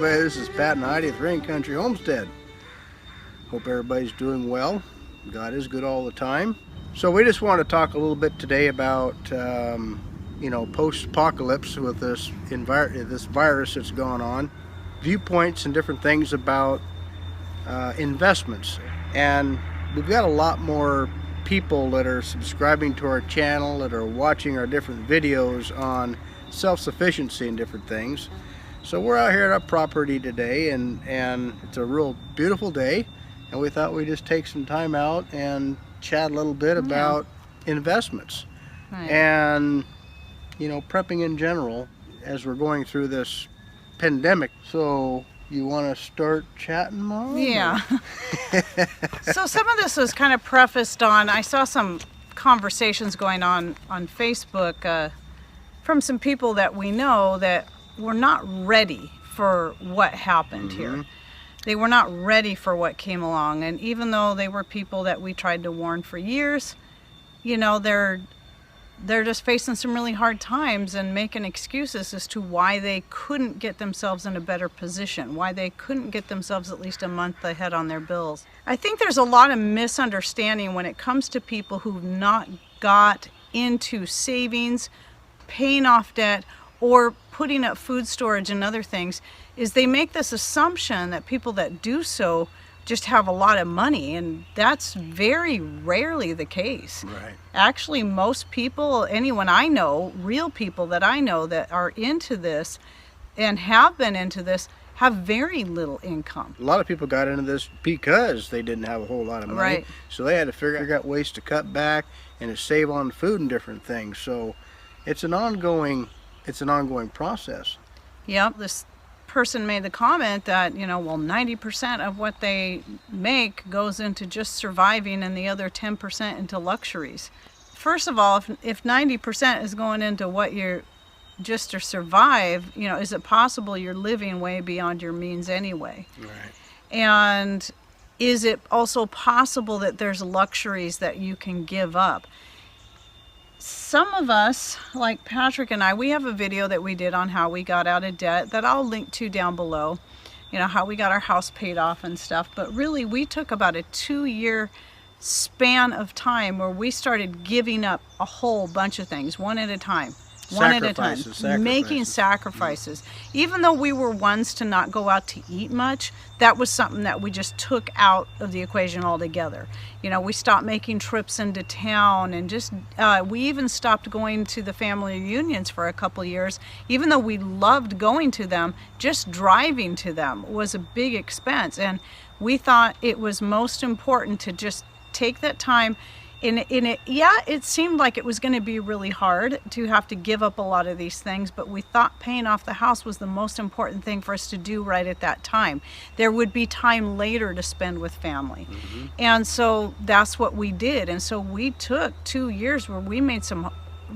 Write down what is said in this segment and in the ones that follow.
everybody. This is Pat and Heidi at Rain Country Homestead. Hope everybody's doing well. God is good all the time. So we just want to talk a little bit today about, post-apocalypse with this virus that's gone on, viewpoints and different things about investments. And we've got a lot more people that are subscribing to our channel, that are watching our different videos on self-sufficiency and different things. So we're out here at our property today, and it's a real beautiful day, and we thought we'd just take some time out and chat a little bit about investments. Right. And prepping in general as we're going through this pandemic. So you want to start chatting, Mom? Yeah. So some of this was kind of prefaced on, I saw some conversations going on Facebook from some people that we know that were not ready for what happened here. They were not ready for what came along. And even though they were people that we tried to warn for years, they're just facing some really hard times and making excuses as to why they couldn't get themselves in a better position, why they couldn't get themselves at least a month ahead on their bills. I think there's a lot of misunderstanding when it comes to people who've not got into savings, paying off debt, or putting up food storage and other things, is they make this assumption that people that do so just have a lot of money, and that's very rarely the case. Right. Actually, most people, anyone I know, real people that I know that are into this and have been into this, have very little income. A lot of people got into this because they didn't have a whole lot of money. Right. So they had to figure out ways to cut back and to save on food and different things. So it's an ongoing process. Yep. This person made the comment that 90% of what they make goes into just surviving and the other 10% into luxuries. First of all, if 90% is going into what you're just to survive, is it possible you're living way beyond your means anyway? Right. And is it also possible that there's luxuries that you can give up? Some of us, like Patrick and I, we have a video that we did on how we got out of debt that I'll link to down below, how we got our house paid off and stuff. But really, we took about a 2-year span of time where we started giving up a whole bunch of things, one at a time. Making sacrifices. Even though we were ones to not go out to eat much, that was something that we just took out of the equation altogether. We stopped making trips into town, and just we even stopped going to the family reunions for a couple years. Even though we loved going to them, just driving to them was a big expense, and we thought it was most important to just take that time. It seemed like it was going to be really hard to have to give up a lot of these things, but we thought paying off the house was the most important thing for us to do right at that time. There would be time later to spend with family. And so that's what we did. And so we took 2 years where we made some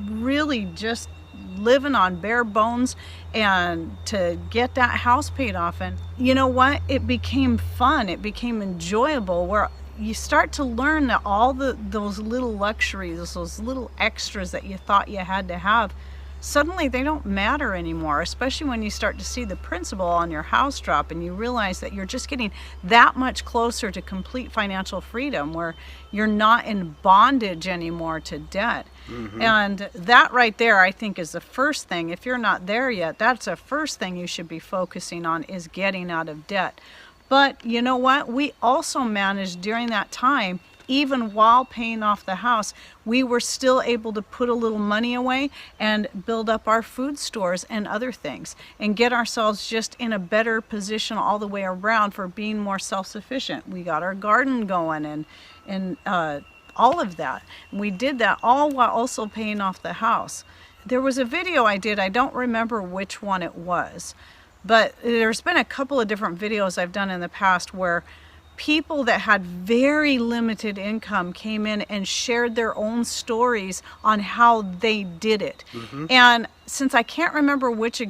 really just living on bare bones and to get that house paid off. And you know what? It became fun. It became enjoyable, where you start to learn that all those little luxuries, those little extras that you thought you had to have, suddenly they don't matter anymore, especially when you start to see the principal on your house drop and you realize that you're just getting that much closer to complete financial freedom, where you're not in bondage anymore to debt. And that right there, I think, is the first thing. If you're not there yet, that's the first thing you should be focusing on, is getting out of debt. But you know what? We also managed during that time, even while paying off the house, we were still able to put a little money away and build up our food stores and other things and get ourselves just in a better position all the way around for being more self-sufficient. We got our garden going and all of that. We did that all while also paying off the house. There was a video I did, I don't remember which one it was, but there's been a couple of different videos I've done in the past where people that had very limited income came in and shared their own stories on how they did it. And since I can't remember which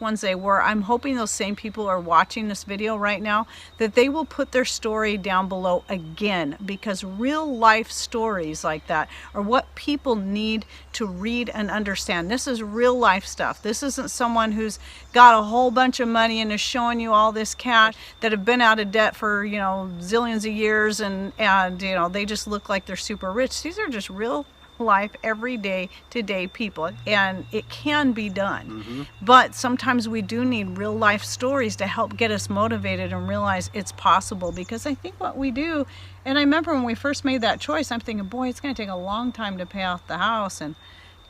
ones they were, I'm hoping those same people are watching this video right now, that they will put their story down below again, because real life stories like that are what people need to read and understand. This is real life stuff. This isn't someone who's got a whole bunch of money and is showing you all this cash, that have been out of debt for, you know, zillions of years, and you know, they just look like they're super rich. These are just real life, everyday today people, and it can be done. But sometimes we do need real life stories to help get us motivated and realize it's possible. Because I think what we do, and I remember when we first made that choice, I'm thinking, boy, it's going to take a long time to pay off the house. And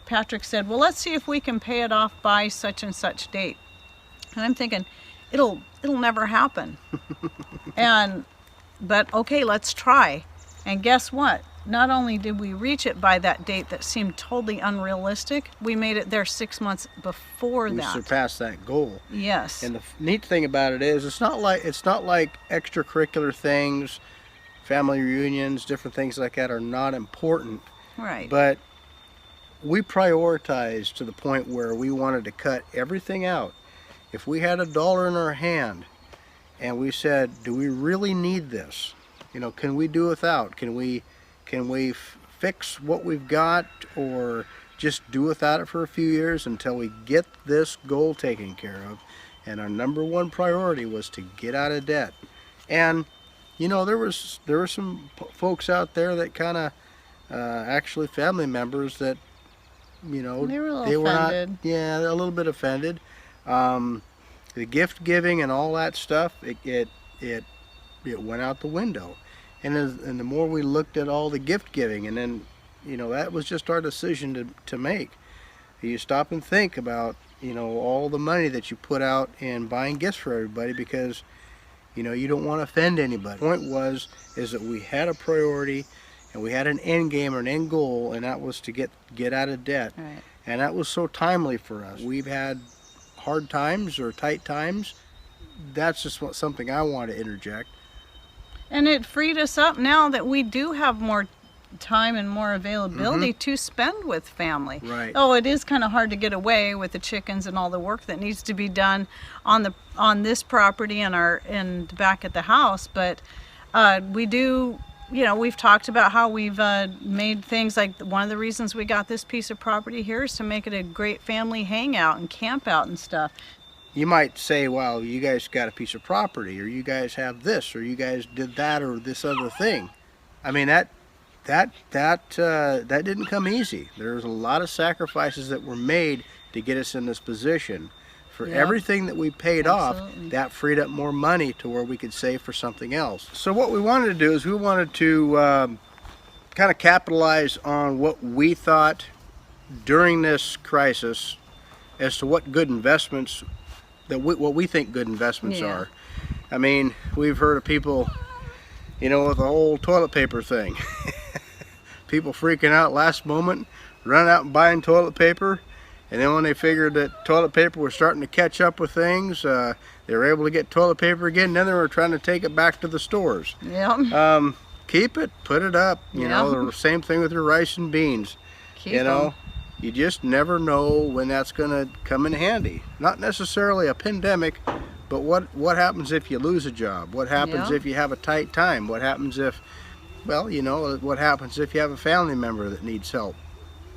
Patrick said, well, let's see if we can pay it off by such and such date. And I'm thinking, it'll never happen. But okay, let's try. And guess what? Not only did we reach it by that date that seemed totally unrealistic, we made it there 6 months before We that. surpassed that goal. Yes. And the neat thing about it is, it's not like extracurricular things, family reunions, different things like that are not important. Right. But we prioritized to the point where we wanted to cut everything out. If we had $1 in our hand and we said, do we really need this? You know, can we do without? Can we fix what we've got, or just do without it for a few years until we get this goal taken care of? And our number one priority was to get out of debt. And you know, there were some folks out there that kind of actually family members that, you know, they were a little offended. They're a little bit offended. The gift giving and all that stuff, it went out the window. And the more we looked at all the gift giving, and then, you know, that was just our decision to make. You stop and think about, you know, all the money that you put out in buying gifts for everybody, because, you know, you don't want to offend anybody. The point is that we had a priority, and we had an end game or an end goal, and that was to get out of debt. Right. And that was so timely for us. We've had hard times or tight times. That's just something I want to interject. And it freed us up now that we do have more time and more availability to spend with family. Right. Oh, it is kind of hard to get away with the chickens and all the work that needs to be done on this property and back at the house, but we do, you know, we've talked about how we've made things like, one of the reasons we got this piece of property here is to make it a great family hangout and camp out and stuff. You might say, well, you guys got a piece of property, or you guys have this, or you guys did that, or this other thing. I mean, that didn't come easy. There's a lot of sacrifices that were made to get us in this position. For everything that we paid off, that freed up more money to where we could save for something else. So what we wanted to do is we wanted to kind of capitalize on what we thought during this crisis as to what good investments, what we think good investments are. I mean, we've heard of people, you know, with the whole toilet paper thing. People freaking out last moment, running out and buying toilet paper, and then when they figured that toilet paper was starting to catch up with things, they were able to get toilet paper again, and then they were trying to take it back to the stores. Yeah. Keep it, put it up, you know, the same thing with your rice and beans. Keep them. You just never know when that's going to come in handy. Not necessarily a pandemic, but what happens if you lose a job? What happens if you have a tight time? What happens if, well, you know, what happens if you have a family member that needs help?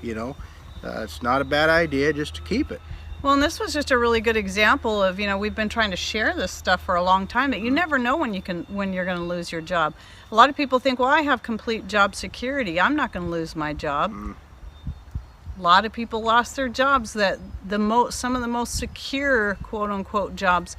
You know, it's not a bad idea just to keep it. Well, and this was just a really good example of, you know, we've been trying to share this stuff for a long time, that you never know when you're going to lose your job. A lot of people think, well, I have complete job security, I'm not going to lose my job. A lot of people lost their jobs, that some of the most secure, quote unquote, jobs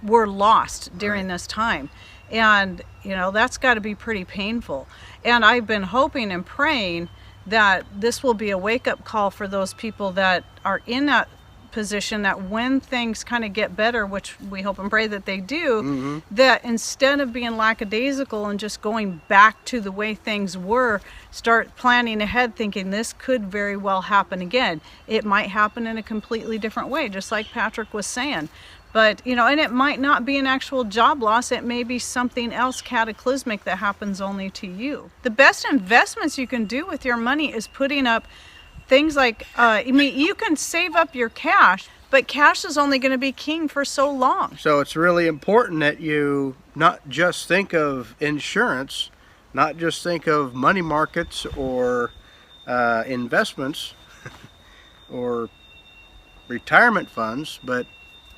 were lost during this time. And, you know, that's got to be pretty painful. And I've been hoping and praying that this will be a wake-up call for those people that are in that position, that when things kind of get better, which we hope and pray that they do, that instead of being lackadaisical and just going back to the way things were, start planning ahead, thinking this could very well happen again. It might happen in a completely different way, just like Patrick was saying. But, you know, and it might not be an actual job loss. It may be something else cataclysmic that happens only to you. The best investments you can do with your money is putting up things like, I mean, you can save up your cash, but cash is only going to be king for so long. So it's really important that you not just think of insurance, not just think of money markets or investments or retirement funds, but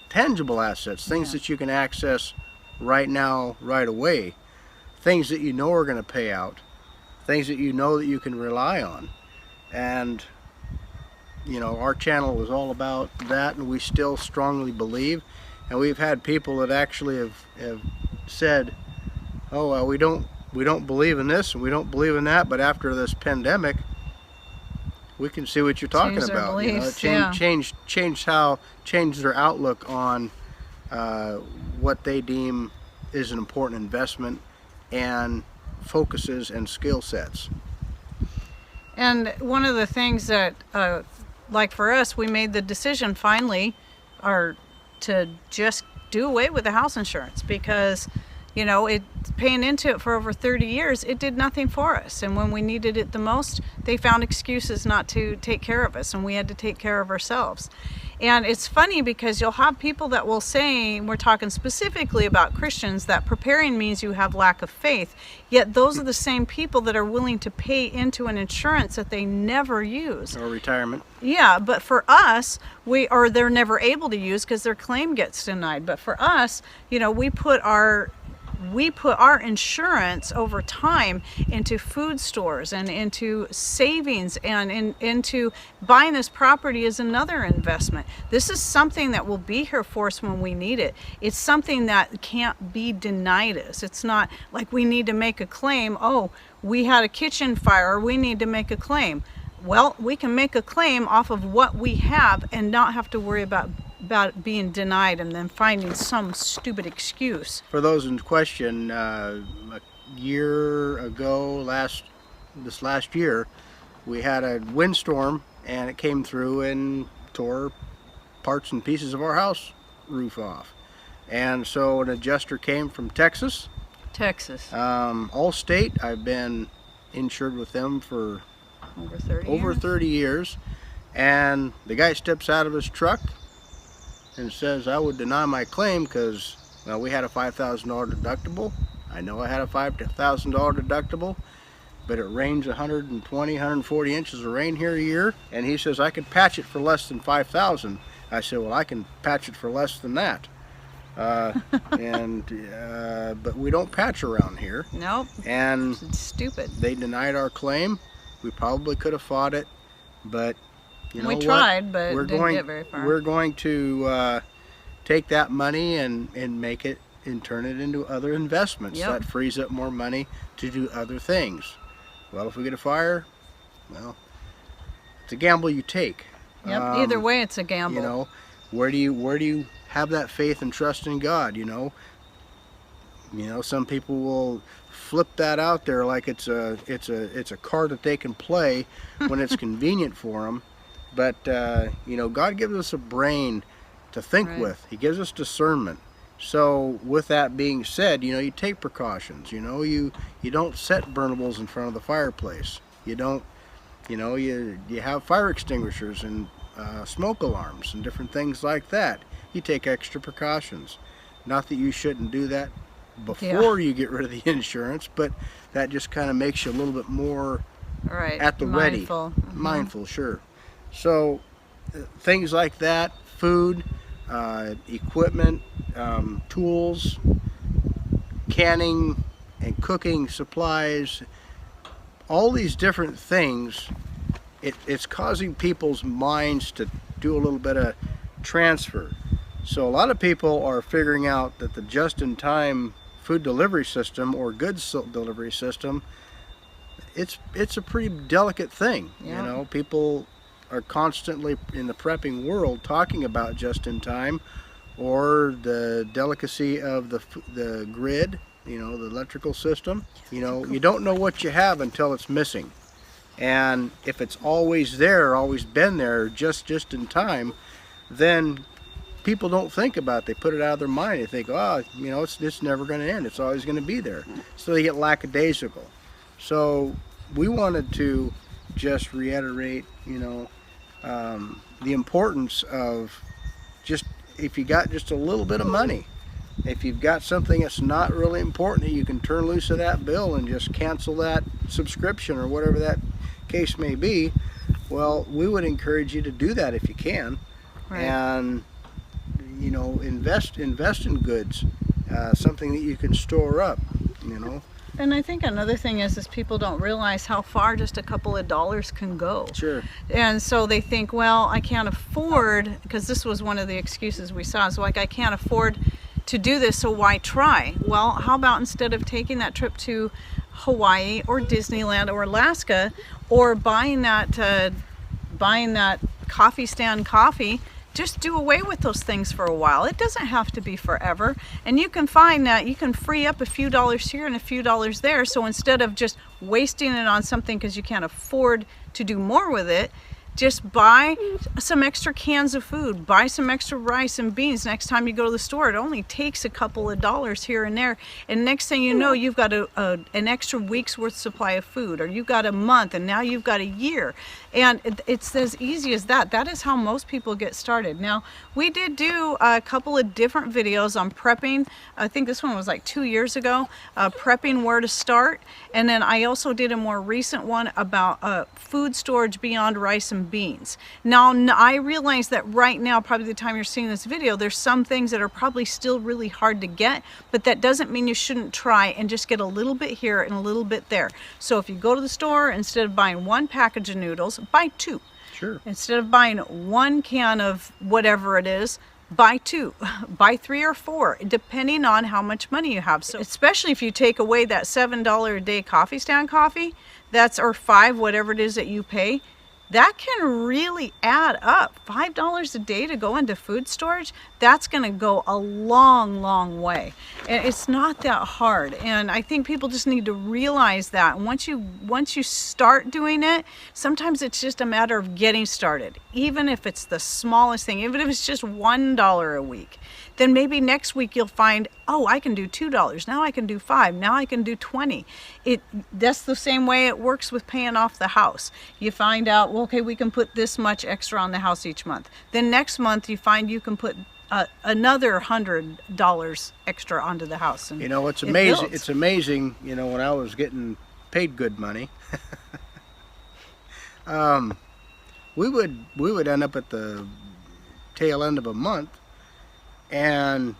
tangible assets, things that you can access right now, right away, things that you know are going to pay out, things that you know that you can rely on. And you know, our channel is all about that, and we still strongly believe, and we've had people that actually have said, oh well, we don't believe in this and we don't believe in that, but after this pandemic we can see what you're talking Change their about. You know, beliefs, it changed their outlook on what they deem is an important investment and focuses and skill sets. And one of the things that, like for us, we made the decision finally, to just do away with the house insurance, because, you know, paying into it for over 30 years, it did nothing for us. And when we needed it the most, they found excuses not to take care of us, and we had to take care of ourselves. And it's funny because you'll have people that will say, we're talking specifically about Christians, that preparing means you have lack of faith. Yet those are the same people that are willing to pay into an insurance that they never use. Or retirement. Yeah, but for us, they're never able to use because their claim gets denied. But for us, you know, we put our insurance over time into food stores and into savings, and into buying this property is another investment. This is something that will be here for us when we need it. It's something that can't be denied us. It's not like we need to make a claim, oh, we had a kitchen fire, we need to make a claim. Well, we can make a claim off of what we have and not have to worry about being denied and then finding some stupid excuse. For those in question, a year ago, this last year, we had a windstorm and it came through and tore parts and pieces of our house roof off. And so an adjuster came from Texas. Allstate. I've been insured with them for over 30 years. And the guy steps out of his truck and says, I would deny my claim because, well, we had a $5,000 deductible. I know I had a $5,000 deductible, but it rains 120, 140 inches of rain here a year. And he says, I could patch it for less than $5,000. I said, well, I can patch it for less than that. But we don't patch around here. Nope. And it's stupid. They denied our claim. We probably could have fought it, but you know we what? tried, but didn't get very far. We're going to take that money and make it and turn it into other investments. Yep. That frees up more money to do other things. Well, if we get a fire, well, it's a gamble you take. Yep. Either way, it's a gamble. You know, where do you have that faith and trust in God? You know, some people will flip that out there like it's a card that they can play when it's convenient for them. But you know, God gives us a brain to think with. He gives us discernment. So with that being said, you know, you take precautions. You know, you don't set burnables in front of the fireplace. You don't, you know, you have fire extinguishers and smoke alarms and different things like that. You take extra precautions. Not that you shouldn't do that before you get rid of the insurance, but that just kind of makes you a little bit more at the ready. Mindful, sure. So things like that, food, equipment, tools, canning and cooking supplies, all these different things, it's causing people's minds to do a little bit of transfer. So a lot of people are figuring out that the just-in-time food delivery system or goods delivery system, it's a pretty delicate thing. You know, people are constantly in the prepping world talking about just-in-time or the delicacy of the grid, you know, the electrical system. You know, you don't know what you have until it's missing. And if it's always there, always been there, just in time, then people don't think about it. They put it out of their mind. They think, oh, you know, it's never going to end. It's always going to be there. So they get lackadaisical. So we wanted to just reiterate, the importance of just, if you got just a little bit of money, if you've got something that's not really important, that you can turn loose of that bill and just cancel that subscription or whatever that case may be, well, we would encourage you to do that if you can. Right. And invest in goods, something that you can store up. And I think another thing is people don't realize how far just a couple of dollars can go. Sure. And so they think, well, I can't afford, because this was one of the excuses we saw, is like, I can't afford to do this, so why try? Well, how about instead of taking that trip to Hawaii or Disneyland or Alaska, or buying that coffee stand coffee, just do away with those things for a while. It doesn't have to be forever. And you can find that you can free up a few dollars here and a few dollars there. So instead of just wasting it on something because you can't afford to do more with it, just buy some extra cans of food, buy some extra rice and beans next time you go to the store. It only takes a couple of dollars here and there, and next thing you know, you've got an extra week's worth supply of food, or you've got a month, and now you've got a year. And it's as easy as that. That is how most people get started. Now, we did do a couple of different videos on prepping. I think this one was like 2 years ago, prepping where to start. And then I also did a more recent one about food storage beyond rice and beans. Now, I realize that right now, probably the time you're seeing this video, there's some things that are probably still really hard to get, but that doesn't mean you shouldn't try and just get a little bit here and a little bit there. So if you go to the store, instead of buying one package of noodles, buy two. Sure. Instead of buying one can of whatever it is, buy two, buy 3 or 4, depending on how much money you have. So especially if you take away that $7 a day coffee stand coffee, or $5, whatever it is that you pay, that can really add up. $5 a day to go into food storage, that's going to go a long, long way. And it's not that hard. And I think people just need to realize that. And once you start doing it, sometimes it's just a matter of getting started. Even if it's the smallest thing, even if it's just $1 a week, then maybe next week you'll find, oh, I can do $2. Now I can do $5. Now I can do $20. That's the same way it works with paying off the house. You find out, well, okay, we can put this much extra on the house each month. Then next month you find you can put another $100 extra onto the house. And it's amazing. It's amazing. When I was getting paid good money, we would end up at the tail end of a month, and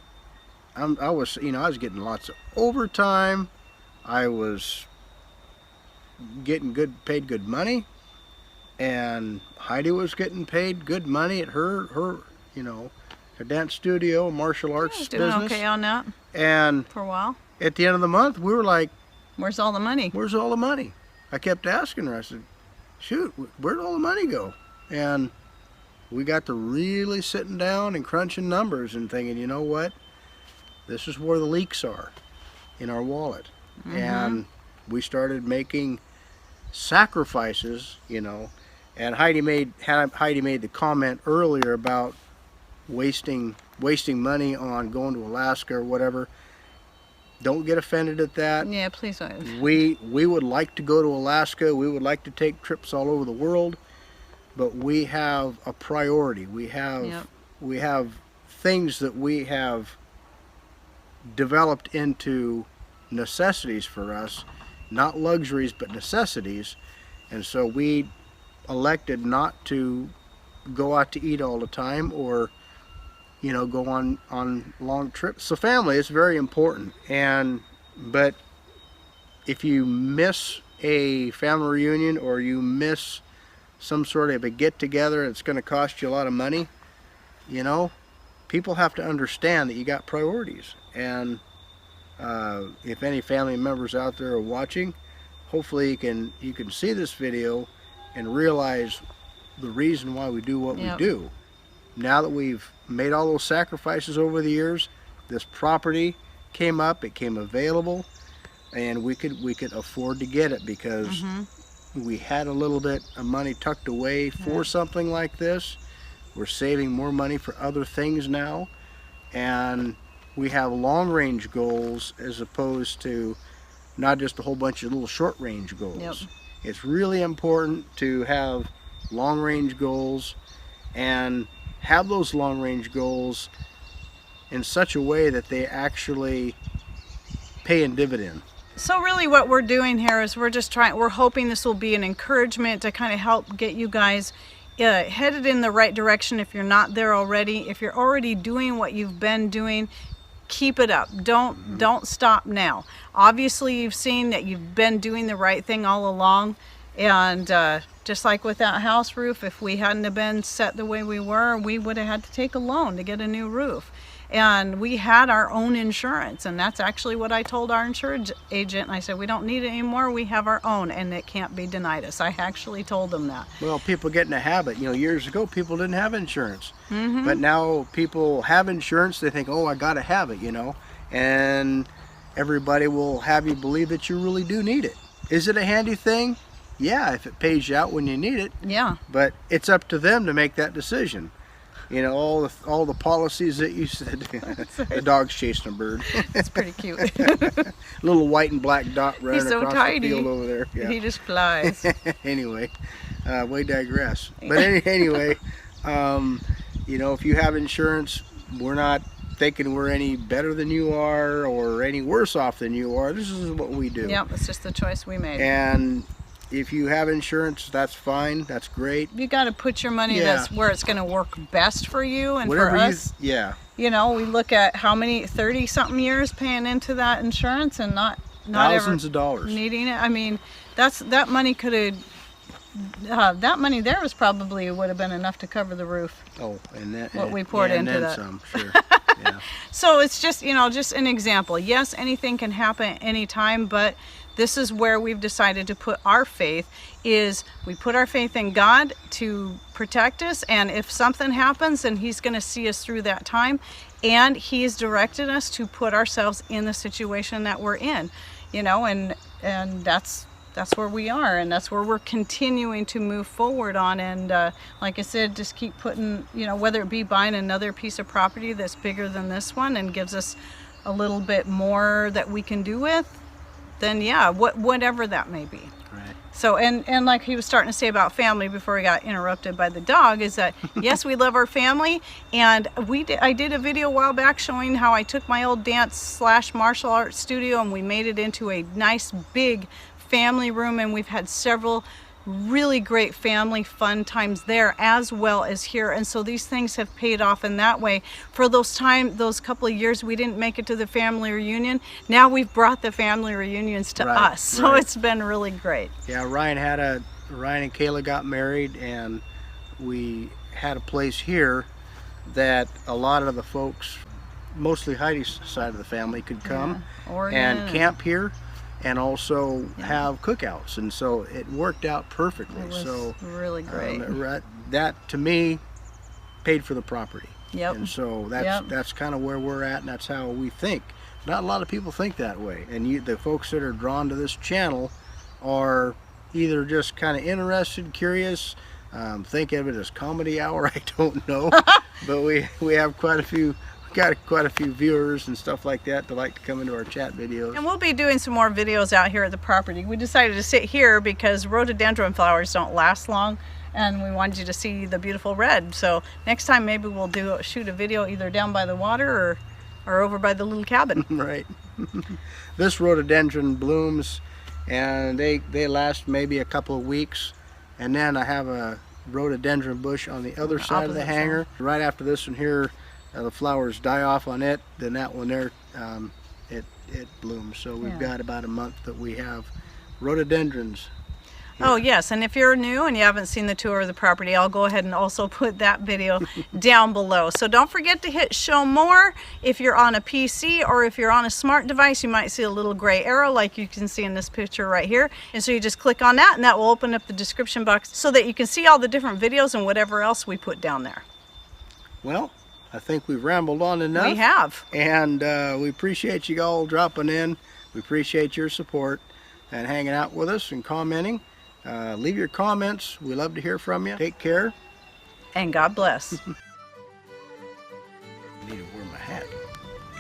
I was getting lots of overtime. I was getting paid good money, and Heidi was getting paid good money at her dance studio, martial arts doing business. Okay on that. And for a while, at the end of the month, we were like, "Where's all the money? Where's all the money?" I kept asking her. I said, "Shoot, where'd all the money go?" And we got to really sitting down and crunching numbers and thinking, you know what? This is where the leaks are in our wallet. Mm-hmm. And we started making sacrifices, and Heidi made the comment earlier about wasting money on going to Alaska or whatever. Don't get offended at that. Yeah, please don't. We would like to go to Alaska. We would like to take trips all over the world, but we have a priority. We have things that we have developed into necessities for us, not luxuries but necessities. And so we elected not to go out to eat all the time, or go on long trips. So family is very important, but if you miss a family reunion, or you miss some sort of a get-together, it's going to cost you a lot of money, people have to understand that you got priorities. And if any family members out there are watching, hopefully you can see this video and realize the reason why we do what we do. Now that we've made all those sacrifices over the years, this property came up, it came available, and we could afford to get it because we had a little bit of money tucked away for something like this. We're saving more money for other things now, and we have long-range goals as opposed to not just a whole bunch of little short-range goals. It's really important to have long-range goals and have those long-range goals in such a way that they actually pay in dividend. So really what we're doing here is we're hoping this will be an encouragement to kind of help get you guys headed in the right direction if you're not there already. If you're already doing what you've been doing, keep it up. Don't stop now. Obviously you've seen that you've been doing the right thing all along, and just like with that house roof, if we hadn't have been set the way we were, we would have had to take a loan to get a new roof. And we had our own insurance, and that's actually what I told our insurance agent. I said, we don't need it anymore, we have our own, and it can't be denied us. I actually told them that. Well, people get in a habit. You know, years ago people didn't have insurance, but now people have insurance. They think, oh, I gotta have it, you know, and everybody will have you believe that you really do need it. Is it a handy thing? Yeah, if it pays you out when you need it. Yeah. But it's up to them to make that decision. You know, all the policies that you said. The dog's chasing a bird. It's pretty cute. Little white and black dot running He's so across tiny. the field over there. Yeah. He just flies. Anyway, we digress. But anyway, you know, if you have insurance, we're not thinking we're any better than you are or any worse off than you are. This is what we do. Yep, it's just the choice we made. And if you have insurance, that's fine. That's great. You got to put your money that's where it's going to work best for you and Whatever for us. You know, we look at how many 30-something years paying into that insurance and not thousands ever of dollars needing it. I mean, that money could have that money there was probably would have been enough to cover the roof. Oh, and that what we poured into and then that. some, sure. Yeah. So it's just, you know, just an example. Yes, anything can happen at any time, but this is where we've decided to put our faith. Is we put our faith in God to protect us, and if something happens, then He's going to see us through that time, and He's directed us to put ourselves in the situation that we're in, you know, and that's where we are, and that's where we're continuing to move forward on. And like I said, just keep putting, you know, whether it be buying another piece of property that's bigger than this one and gives us a little bit more that we can do with, then yeah, whatever that may be. Right. So, and like he was starting to say about family before we got interrupted by the dog, is that yes, we love our family, and I did a video a while back showing how I took my old dance / martial arts studio and we made it into a nice big family room, and we've had several really great family fun times there as well as here. And so these things have paid off in that way. For those couple of years we didn't make it to the family reunion, now we've brought the family reunions to us. So it's been really great. Yeah, Ryan and Kayla got married, and we had a place here that a lot of the folks, mostly Heidi's side of the family, could come and camp here and also have cookouts, and so it worked out perfectly. It was so really great. That to me paid for the property. Yep. And so that's kind of where we're at, and that's how we think. Not a lot of people think that way, and the folks that are drawn to this channel are either just kind of interested, curious, think of it as comedy hour. I don't know, but we have quite a few viewers and stuff like that like to come into our chat videos. And we'll be doing some more videos out here at the property. We decided to sit here because rhododendron flowers don't last long, and we wanted you to see the beautiful red. So next time maybe we'll shoot a video either down by the water or over by the little cabin. Right. This rhododendron blooms, and they last maybe a couple of weeks, and then I have a rhododendron bush on the other side of the hanger. Right after this one here, the flowers die off on it, then that one there, it blooms. So we've got about a month that we have rhododendrons. Oh yes, and if you're new and you haven't seen the tour of the property, I'll go ahead and also put that video down below. So don't forget to hit show more. If you're on a PC or if you're on a smart device, you might see a little gray arrow like you can see in this picture right here. And so you just click on that, and that will open up the description box so that you can see all the different videos and whatever else we put down there. Well, I think we've rambled on enough. We have. And we appreciate you all dropping in. We appreciate your support and hanging out with us and commenting. Leave your comments. We love to hear from you. Take care. And God bless. I need to wear my hat.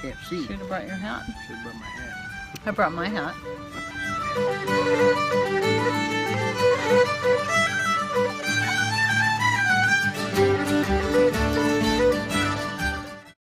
Can't see. Should have brought your hat. Should have brought my hat. I brought my hat. Bye.